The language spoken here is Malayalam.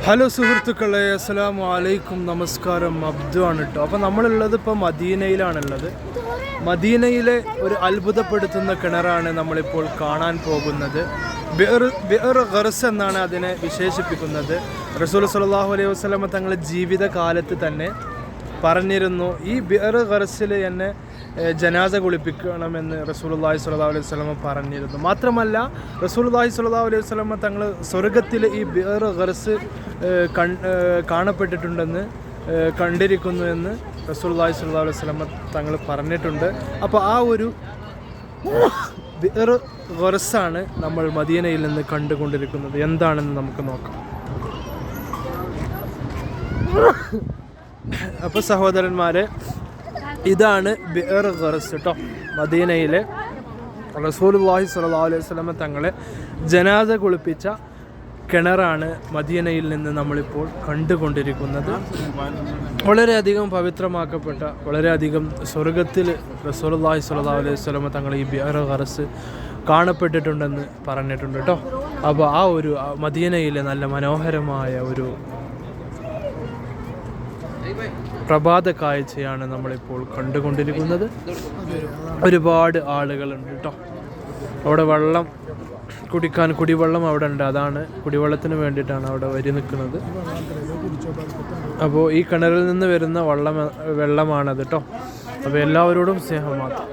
ഹലോ സുഹൃത്തുക്കളെ, അസ്സലാമു അലൈക്കും, നമസ്കാരം. അബ്ദു ആണ് കേട്ടോ. അപ്പോൾ നമ്മളുള്ളത് ഇപ്പോൾ മദീനയിലാണുള്ളത്. മദീനയിലെ ഒരു അത്ഭുതപ്പെടുത്തുന്ന കിണറാണ് നമ്മളിപ്പോൾ കാണാൻ പോകുന്നത്. ബിഅർ ഗർസ് എന്നാണ് അതിനെ വിശേഷിപ്പിക്കുന്നത്. റസൂൽ സ്വല്ലല്ലാഹു അലൈഹി വസല്ലം തങ്ങളുടെ ജീവിതകാലത്ത് തന്നെ പറഞ്ഞിരുന്നു, ഈ ബിഅർ ഗർസിൽ എന്നെ ജനാസ കുളിപ്പിക്കണമെന്ന് റസൂലുള്ളാഹി സ്വല്ലല്ലാഹു അലൈഹി വസല്ലം പറഞ്ഞിരുന്നു. മാത്രമല്ല റസൂലുള്ളാഹി സ്വല്ലല്ലാഹു അലൈഹി വസല്ലം തങ്ങൾ സ്വർഗത്തിൽ ഈ ബിഅർ ഗർസ് കാണപ്പെട്ടിട്ടുണ്ടെന്ന് കണ്ടിരിക്കുന്നു എന്ന് റസൂലുള്ളാഹി സ്വല്ലല്ലാഹു അലൈഹി വസല്ലം തങ്ങൾ പറഞ്ഞിട്ടുണ്ട്. അപ്പോൾ ആ ഒരു ബിഅർ ഗർസാണ് നമ്മൾ മദീനയിൽ നിന്ന് കണ്ടുകൊണ്ടിരിക്കുന്നത്. എന്താണെന്ന് നമുക്ക് നോക്കാം. അപ്പോൾ സഹോദരന്മാരെ, ഇതാണ് ബിഅർ ഗർസ് കേട്ടോ. മദീനയിലെ റസൂലുള്ളാഹി സ്വല്ലല്ലാഹു അലൈഹി വസല്ലം തങ്ങളെ ജനാസ കുളിപ്പിച്ച കിണറാണ് മദീനയിൽ നിന്ന് നമ്മളിപ്പോൾ കണ്ടുകൊണ്ടിരിക്കുന്നത്. വളരെയധികം പവിത്രമാക്കപ്പെട്ട, വളരെയധികം സ്വർഗത്തിൽ റസൂലുള്ളാഹി സ്വല്ലല്ലാഹു അലൈഹി വസല്ലം തങ്ങൾ ഈ ബിഅർ ഗർസ് കാണപ്പെട്ടിട്ടുണ്ടെന്ന് പറഞ്ഞിട്ടുണ്ട് കേട്ടോ. അപ്പോൾ ആ ഒരു മദീനയിലെ നല്ല മനോഹരമായ ഒരു പ്രഭാത കാഴ്ചയാണ് നമ്മളിപ്പോൾ കണ്ടുകൊണ്ടിരിക്കുന്നത്. ഒരുപാട് ആളുകളുണ്ട് കേട്ടോ. അവിടെ വെള്ളം കുടിക്കാൻ കുടിവെള്ളം അവിടെ ഉണ്ട്. അതാണ് കുടിവെള്ളത്തിന് വേണ്ടിയിട്ടാണ് അവിടെ വരി നിൽക്കുന്നത്. അപ്പോൾ ഈ കിണറിൽ നിന്ന് വരുന്ന വെള്ളമാണത് കേട്ടോ. അപ്പോൾ എല്ലാവരോടും സ്നേഹം മാത്രം.